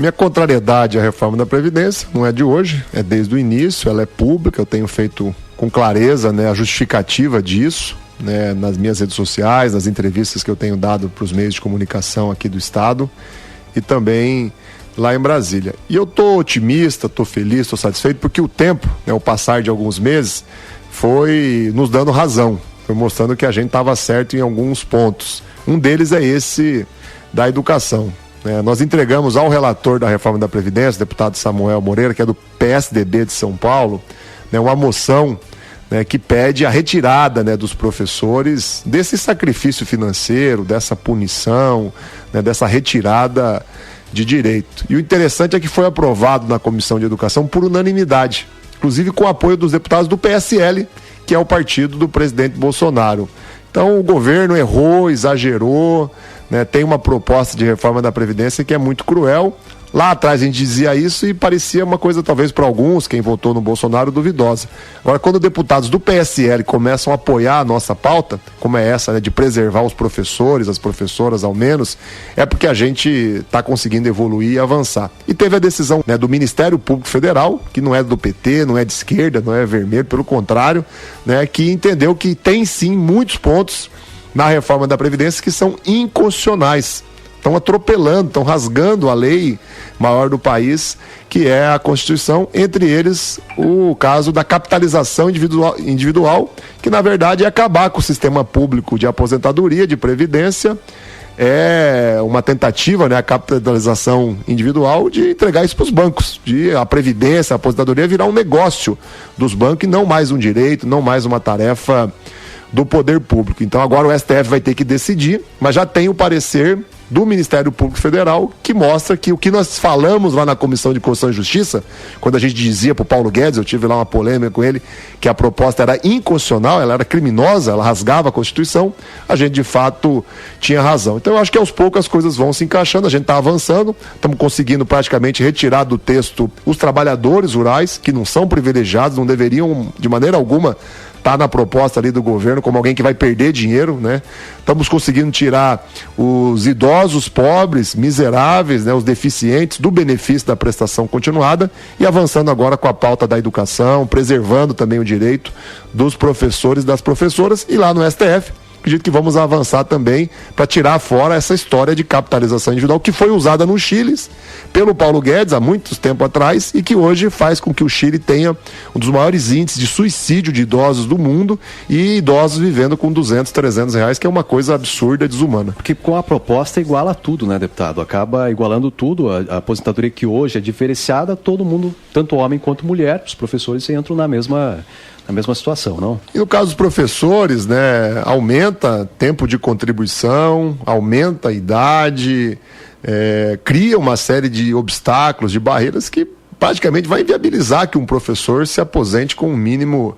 Minha contrariedade à reforma da Previdência não é de hoje, é desde o início, ela é pública, eu tenho feito com clareza, né, a justificativa disso, né, nas minhas redes sociais, nas entrevistas que eu tenho dado para os meios de comunicação aqui do Estado e também lá em Brasília. E eu estou otimista, estou feliz, estou satisfeito, porque o tempo, né, o passar de alguns meses, foi nos dando razão, foi mostrando que a gente estava certo em alguns pontos. Um deles é esse da educação. Nós entregamos ao relator da reforma da Previdência, o deputado Samuel Moreira, que é do PSDB de São Paulo, né, uma moção, né, que pede a retirada, né, dos professores desse sacrifício financeiro, dessa punição, né, dessa retirada de direito. E o interessante é que foi aprovado na Comissão de Educação por unanimidade, inclusive com o apoio dos deputados do PSL, que é o partido do presidente Bolsonaro. Então o governo errou, exagerou, né, tem uma proposta de reforma da Previdência que é muito cruel. Lá atrás a gente dizia isso e parecia uma coisa, talvez para alguns, quem votou no Bolsonaro, duvidosa. Agora, quando deputados do PSL começam a apoiar a nossa pauta, como é essa, né, de preservar os professores, as professoras ao menos, é porque a gente está conseguindo evoluir e avançar. E teve a decisão, né, do Ministério Público Federal, que não é do PT, não é de esquerda, não é vermelho, pelo contrário, né, que entendeu que tem sim muitos pontos na reforma da Previdência que são inconstitucionais. Estão atropelando, estão rasgando a lei maior do país, que é a Constituição, entre eles o caso da capitalização individual, que na verdade é acabar com o sistema público de aposentadoria, de previdência, é uma tentativa, né, a capitalização individual, de entregar isso para os bancos, de a previdência, a aposentadoria virar um negócio dos bancos e não mais um direito, não mais uma tarefa do poder público. Então agora o STF vai ter que decidir, mas já tem o parecer do Ministério Público Federal, que mostra que o que nós falamos lá na Comissão de Constituição e Justiça, quando a gente dizia para o Paulo Guedes, eu tive lá uma polêmica com ele, que a proposta era inconstitucional, ela era criminosa, ela rasgava a Constituição, a gente de fato tinha razão. Então eu acho que aos poucos as coisas vão se encaixando, a gente está avançando, estamos conseguindo praticamente retirar do texto os trabalhadores rurais, que não são privilegiados, não deveriam de maneira alguma está na proposta ali do governo como alguém que vai perder dinheiro, né? Estamos conseguindo tirar os idosos pobres, miseráveis, né, os deficientes do benefício da prestação continuada e avançando agora com a pauta da educação, preservando também o direito dos professores e das professoras, e lá no STF acredito que vamos avançar também para tirar fora essa história de capitalização individual que foi usada no Chile pelo Paulo Guedes há muito tempo atrás e que hoje faz com que o Chile tenha um dos maiores índices de suicídio de idosos do mundo e idosos vivendo com 200, 300 reais, que é uma coisa absurda, desumana. Porque com a proposta iguala tudo, né, deputado? Acaba igualando tudo. A aposentadoria que hoje é diferenciada, todo mundo, tanto homem quanto mulher, os professores entram na mesma situação, não? E no caso dos professores, né, aumenta tempo de contribuição, aumenta a idade, cria uma série de obstáculos, de barreiras que praticamente vai inviabilizar que um professor se aposente com um mínimo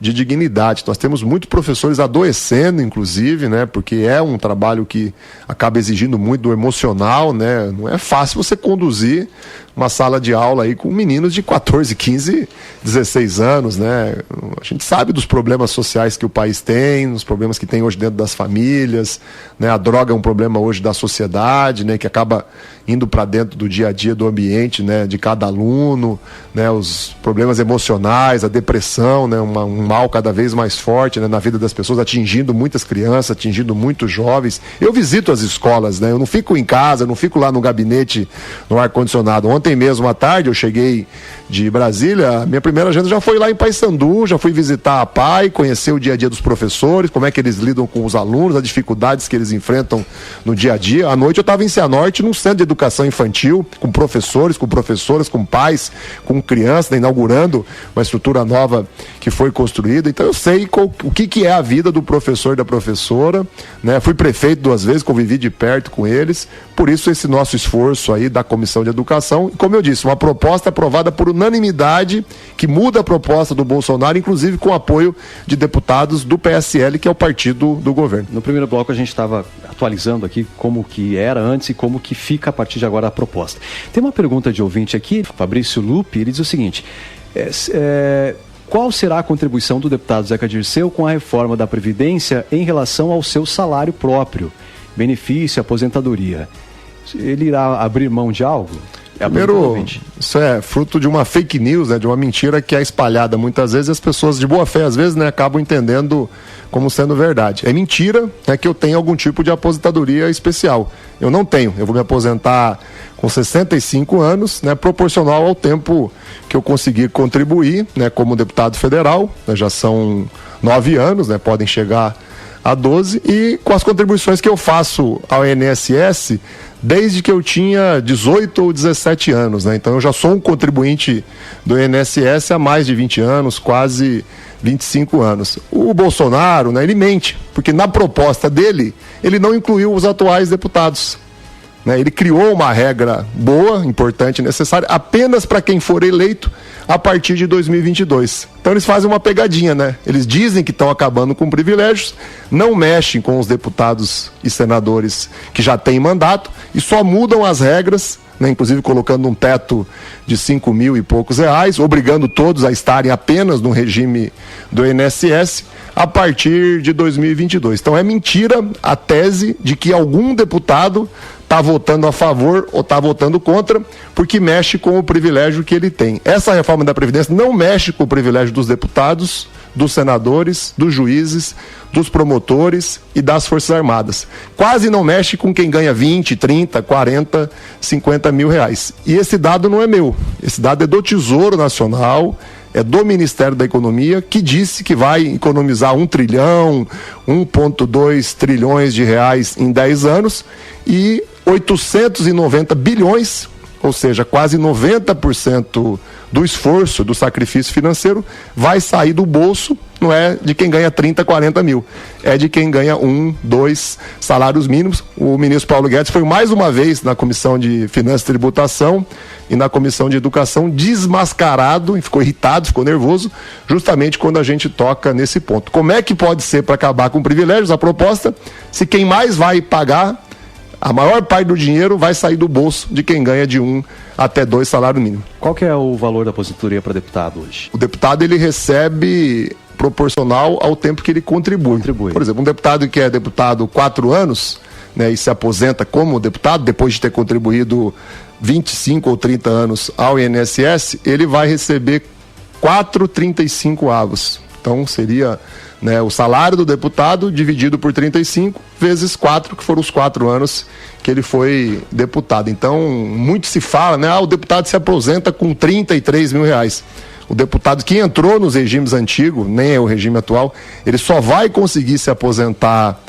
de dignidade. Nós temos muitos professores adoecendo, inclusive, né, porque é um trabalho que acaba exigindo muito do emocional, né, não é fácil você conduzir uma sala de aula aí com meninos de 14, 15, 16 anos, né? A gente sabe dos problemas sociais que o país tem, os problemas que tem hoje dentro das famílias, né? A droga é um problema hoje da sociedade, né? Que acaba indo para dentro do dia a dia, do ambiente, né? De cada aluno, né? Os problemas emocionais, a depressão, né? Um mal cada vez mais forte, né? Na vida das pessoas, atingindo muitas crianças, atingindo muitos jovens. Eu visito as escolas, né? Eu não fico em casa, eu não fico lá no gabinete, no ar-condicionado. Ontem mesmo à tarde eu cheguei de Brasília, minha primeira agenda já foi lá em Paissandu, já fui visitar a PAI, conhecer o dia a dia dos professores, como é que eles lidam com os alunos, as dificuldades que eles enfrentam no dia a dia. À noite eu estava em Cianorte, num centro de educação infantil, com professores, com professoras, com pais, com crianças, né, inaugurando uma estrutura nova que foi construída. Então eu sei o que é a vida do professor e da professora, né? Fui prefeito 2 vezes, convivi de perto com eles, por isso esse nosso esforço aí da Comissão de Educação. Como eu disse, uma proposta aprovada por unanimidade, que muda a proposta do Bolsonaro, inclusive com apoio de deputados do PSL, que é o partido do governo. No primeiro bloco a gente estava atualizando aqui como que era antes e como que fica a partir de agora a proposta. Tem uma pergunta de ouvinte aqui, Fabrício Lupe, ele diz o seguinte: qual será a contribuição do deputado Zeca Dirceu com a reforma da Previdência em relação ao seu salário próprio, benefício, aposentadoria? Ele irá abrir mão de algo? Primeiro, isso é fruto de uma fake news, né, de uma mentira que é espalhada muitas vezes e as pessoas de boa fé, às vezes, né, acabam entendendo como sendo verdade. É mentira, né, que eu tenho algum tipo de aposentadoria especial. Eu não tenho. Eu vou me aposentar com 65 anos, né, proporcional ao tempo que eu conseguir contribuir, né, como deputado federal. Né, já são 9 anos, né, podem chegar a 12, e com as contribuições que eu faço ao INSS desde que eu tinha 18 ou 17 anos, né? Então eu já sou um contribuinte do INSS há mais de 20 anos, quase 25 anos. O Bolsonaro, né, ele mente, porque na proposta dele, ele não incluiu os atuais deputados. Né? Ele criou uma regra boa, importante, necessária, apenas para quem for eleito a partir de 2022. Então eles fazem uma pegadinha, né? Eles dizem que estão acabando com privilégios, não mexem com os deputados e senadores que já têm mandato e só mudam as regras, né? Inclusive colocando um teto de 5 mil e poucos reais, obrigando todos a estarem apenas no regime do INSS a partir de 2022. Então é mentira a tese de que algum deputado está votando a favor ou está votando contra, porque mexe com o privilégio que ele tem. Essa reforma da Previdência não mexe com o privilégio dos deputados, dos senadores, dos juízes, dos promotores e das Forças Armadas. Quase não mexe com quem ganha 20, 30, 40, 50 mil reais. E esse dado não é meu, esse dado é do Tesouro Nacional, é do Ministério da Economia, que disse que vai economizar 1 trilhão, 1,2 trilhões de reais em 10 anos e 890 bilhões, ou seja, quase 90% do esforço, do sacrifício financeiro, vai sair do bolso, não é de quem ganha 30, 40 mil, é de quem ganha 1, 2 salários mínimos. O ministro Paulo Guedes foi mais uma vez na Comissão de Finanças e Tributação e na Comissão de Educação desmascarado, e ficou irritado, ficou nervoso, justamente quando a gente toca nesse ponto. Como é que pode ser para acabar com privilégios a proposta, se quem mais vai pagar, a maior parte do dinheiro vai sair do bolso de quem ganha de 1 até 2 salários mínimos. Qual que é o valor da aposentadoria para deputado hoje? O deputado, ele recebe proporcional ao tempo que ele contribui. Por exemplo, um deputado que é deputado 4 anos, né, e se aposenta como deputado, depois de ter contribuído 25 ou 30 anos ao INSS, ele vai receber 4,35 avos. Então seria, né, o salário do deputado dividido por 35 vezes 4, que foram os 4 anos que ele foi deputado. Então, muito se fala, né, o deputado se aposenta com 33 mil reais. O deputado que entrou nos regimes antigos, nem é o regime atual, ele só vai conseguir se aposentar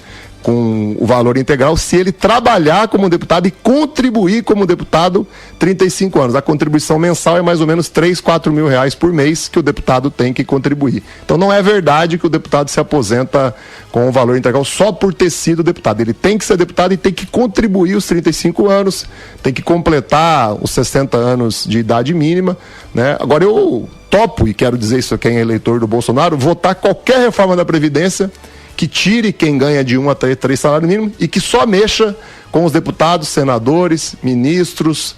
com o valor integral se ele trabalhar como deputado e contribuir como deputado 35 anos. A contribuição mensal é mais ou menos 3, 4 mil reais por mês que o deputado tem que contribuir. Então não é verdade que o deputado se aposenta com o valor integral só por ter sido deputado. Ele tem que ser deputado e tem que contribuir os 35 anos, tem que completar os 60 anos de idade mínima, né? Agora eu topo, e quero dizer isso a quem é eleitor do Bolsonaro, votar qualquer reforma da Previdência que tire quem ganha de 1 até 3 salários mínimos e que só mexa com os deputados, senadores, ministros,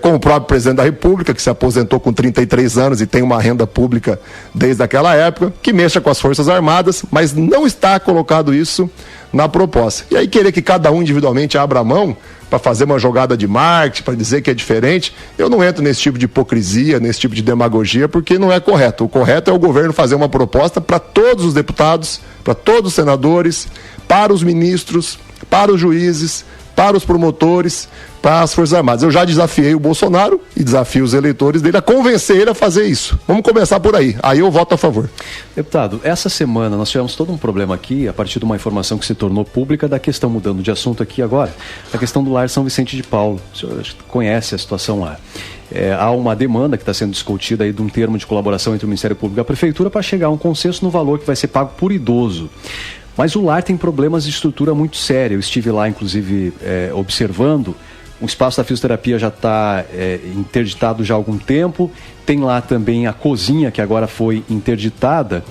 com o próprio presidente da República, que se aposentou com 33 anos e tem uma renda pública desde aquela época, que mexa com as Forças Armadas, mas não está colocado isso na proposta. E aí querer que cada um individualmente abra a mão para fazer uma jogada de marketing, para dizer que é diferente, eu não entro nesse tipo de hipocrisia, nesse tipo de demagogia, porque não é correto. O correto é o governo fazer uma proposta para todos os deputados, para todos os senadores, para os ministros, para os juízes, para os promotores, para as Forças Armadas. Eu já desafiei o Bolsonaro e desafio os eleitores dele a convencer ele a fazer isso. Vamos começar por aí. Aí eu voto a favor. Deputado, essa semana nós tivemos todo um problema aqui, a partir de uma informação que se tornou pública, da questão, mudando de assunto aqui agora, da questão do Lar São Vicente de Paulo. O senhor conhece a situação lá. Há uma demanda que está sendo discutida aí de um termo de colaboração entre o Ministério Público e a Prefeitura para chegar a um consenso no valor que vai ser pago por idoso. Mas o lar tem problemas de estrutura muito sérios. Eu estive lá, inclusive, observando. O espaço da fisioterapia já está interditado já há algum tempo. Tem lá também a cozinha, que agora foi interditada.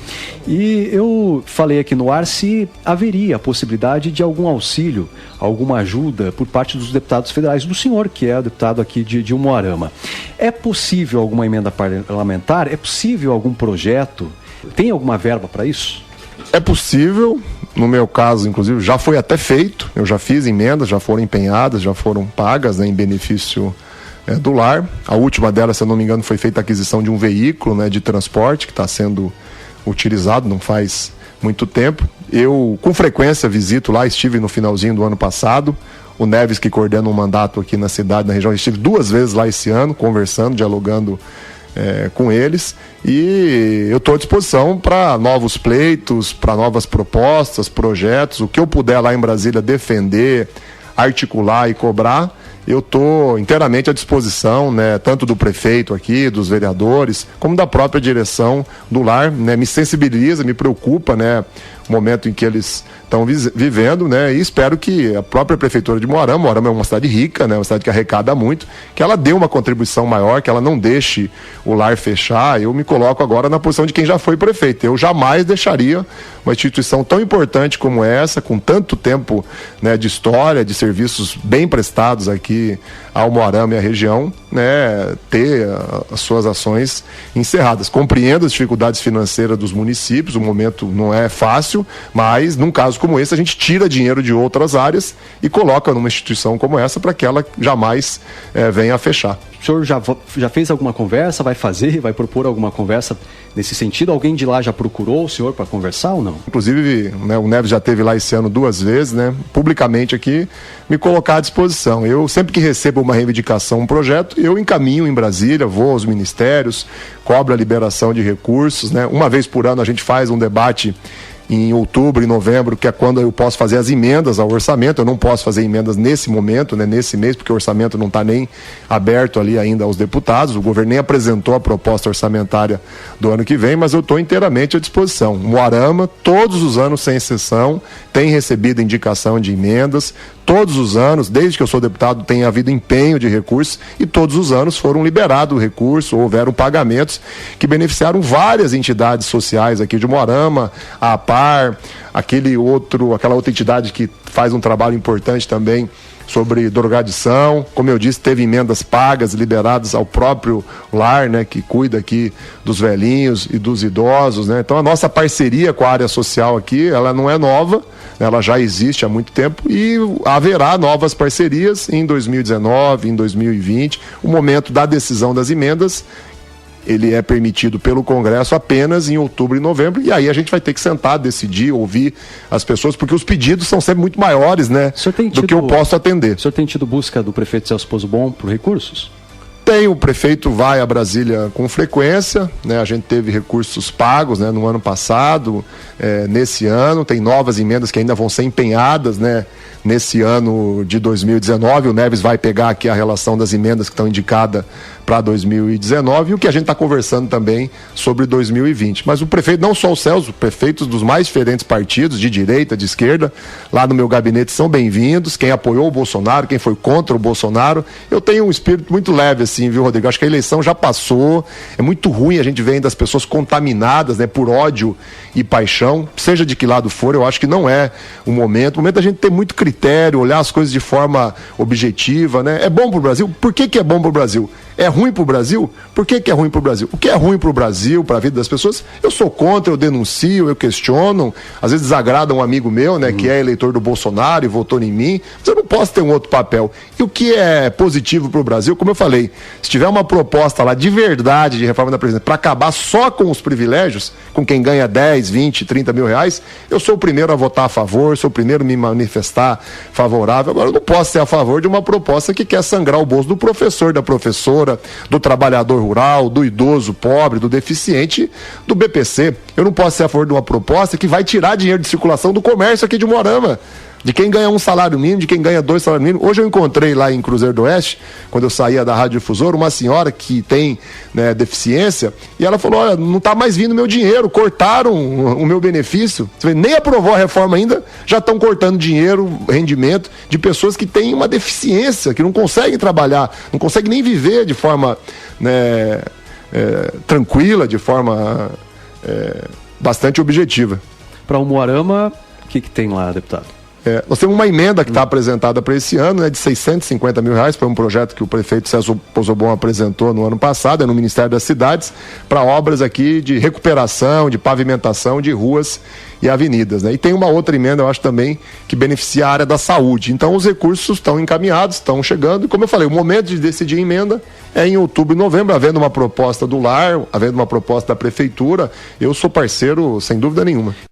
E eu falei aqui no ar se haveria a possibilidade de algum auxílio, alguma ajuda por parte dos deputados federais, do senhor, que é deputado aqui de Umuarama. É possível alguma emenda parlamentar? É possível algum projeto? Tem alguma verba para isso? É possível, no meu caso, inclusive, já foi até feito, eu já fiz emendas, já foram empenhadas, já foram pagas, né, em benefício do lar. A última delas, se eu não me engano, foi feita a aquisição de um veículo, né, de transporte que está sendo utilizado, não faz muito tempo. Eu, com frequência, visito lá, estive no finalzinho do ano passado. O Neves, que coordena um mandato aqui na cidade, na região, estive 2 vezes lá esse ano, conversando, dialogando com eles. E eu estou à disposição para novos pleitos, para novas propostas, projetos, o que eu puder lá em Brasília defender, articular e cobrar. Eu estou inteiramente à disposição, né, tanto do prefeito aqui, dos vereadores, como da própria direção do lar, né, me sensibiliza, me preocupa, né, o momento em que eles estão vivendo, né, e espero que a própria prefeitura de Moarama é uma cidade rica, né, uma cidade que arrecada muito, que ela dê uma contribuição maior, que ela não deixe o lar fechar. Eu me coloco agora na posição de quem já foi prefeito. Eu jamais deixaria uma instituição tão importante como essa, com tanto tempo, né, de história, de serviços bem prestados aqui ao Moarama e à região, né, ter as suas ações encerradas. Compreendo as dificuldades financeiras dos municípios, o momento não é fácil, mas num caso como esse a gente tira dinheiro de outras áreas e coloca numa instituição como essa para que ela jamais venha a fechar. O senhor já fez alguma conversa, vai fazer, vai propor alguma conversa nesse sentido? Alguém de lá já procurou o senhor para conversar ou não? Inclusive, né, o Neves já esteve lá esse ano 2 vezes, né, publicamente aqui, me colocar à disposição. Eu, sempre que recebo uma reivindicação, um projeto, eu encaminho em Brasília, vou aos ministérios, cobro a liberação de recursos, né. Uma vez por ano a gente faz um debate em outubro e novembro, que é quando eu posso fazer as emendas ao orçamento. Eu não posso fazer emendas nesse momento, né, nesse mês, porque o orçamento não está nem aberto ali ainda aos deputados. O governo nem apresentou a proposta orçamentária do ano que vem, mas eu estou inteiramente à disposição. Moarama, todos os anos, sem exceção, tem recebido indicação de emendas. Todos os anos, desde que eu sou deputado, tem havido empenho de recursos e todos os anos foram liberados recursos, houveram pagamentos que beneficiaram várias entidades sociais aqui de Moarama, a APAR, aquela outra entidade que faz um trabalho importante também sobre drogadição. Como eu disse, teve emendas pagas, liberadas ao próprio lar, né, que cuida aqui dos velhinhos e dos idosos, né? Então a nossa parceria com a área social aqui, ela não é nova, ela já existe há muito tempo e haverá novas parcerias em 2019, em 2020. O momento da decisão das emendas, ele é permitido pelo Congresso apenas em outubro e novembro, e aí a gente vai ter que sentar, decidir, ouvir as pessoas, porque os pedidos são sempre muito maiores, né, do que eu posso atender. O senhor tem tido busca do prefeito Celso Pozzobon por recursos? Tem, o prefeito vai a Brasília com frequência, né? A gente teve recursos pagos, né, no ano passado, nesse ano, tem novas emendas que ainda vão ser empenhadas, né, nesse ano de 2019. O Neves vai pegar aqui a relação das emendas que estão indicadas para 2019 e o que a gente está conversando também sobre 2020. Mas o prefeito, não só o Celso, prefeitos dos mais diferentes partidos, de direita, de esquerda, lá no meu gabinete são bem-vindos. Quem apoiou o Bolsonaro, quem foi contra o Bolsonaro. Eu tenho um espírito muito leve assim, viu, Rodrigo? Acho que a eleição já passou, é muito ruim a gente ver ainda as pessoas contaminadas, né, por ódio e paixão, seja de que lado for. Eu acho que não é o momento da gente ter muito critério, olhar as coisas de forma objetiva, né? É bom pro Brasil? Por que é bom pro Brasil? É ruim pro Brasil? Por que é ruim pro Brasil? O que é ruim pro Brasil, pra vida das pessoas, eu sou contra, eu denuncio, eu questiono, às vezes desagrada um amigo meu, né, que é eleitor do Bolsonaro e votou em mim, mas eu não posso ter um outro papel. E o que é positivo pro Brasil, como eu falei, se tiver uma proposta lá de verdade de reforma da Previdência para acabar só com os privilégios, com quem ganha 10, 20, 30 mil reais, eu sou o primeiro a votar a favor, sou o primeiro a me manifestar favorável. Agora, eu não posso ser a favor de uma proposta que quer sangrar o bolso do professor, da professora, do trabalhador rural, do idoso pobre, do deficiente, do BPC. Eu não posso ser a favor de uma proposta que vai tirar dinheiro de circulação do comércio aqui de Moarama, de quem ganha 1 salário mínimo, de quem ganha 2 salários mínimos. Hoje eu encontrei lá em Cruzeiro do Oeste, quando eu saía da Rádio Difusora, uma senhora que tem, né, deficiência, e ela falou: olha, não está mais vindo meu dinheiro, cortaram o meu benefício. Você vê, nem aprovou a reforma ainda, já estão cortando dinheiro, rendimento de pessoas que têm uma deficiência, que não conseguem trabalhar, não conseguem nem viver de forma, né, tranquila, de forma bastante objetiva. Para o Moarama, o que tem lá, deputado? Nós temos uma emenda que está apresentada para esse ano, né, de R$650 mil, foi um projeto que o prefeito Celso Pozzobon apresentou no ano passado, no Ministério das Cidades, para obras aqui de recuperação, de pavimentação de ruas e avenidas, né? E tem uma outra emenda, eu acho também, que beneficia a área da saúde. Então os recursos estão encaminhados, estão chegando, e como eu falei, o momento de decidir a emenda é em outubro e novembro, havendo uma proposta do LAR, havendo uma proposta da prefeitura, eu sou parceiro sem dúvida nenhuma.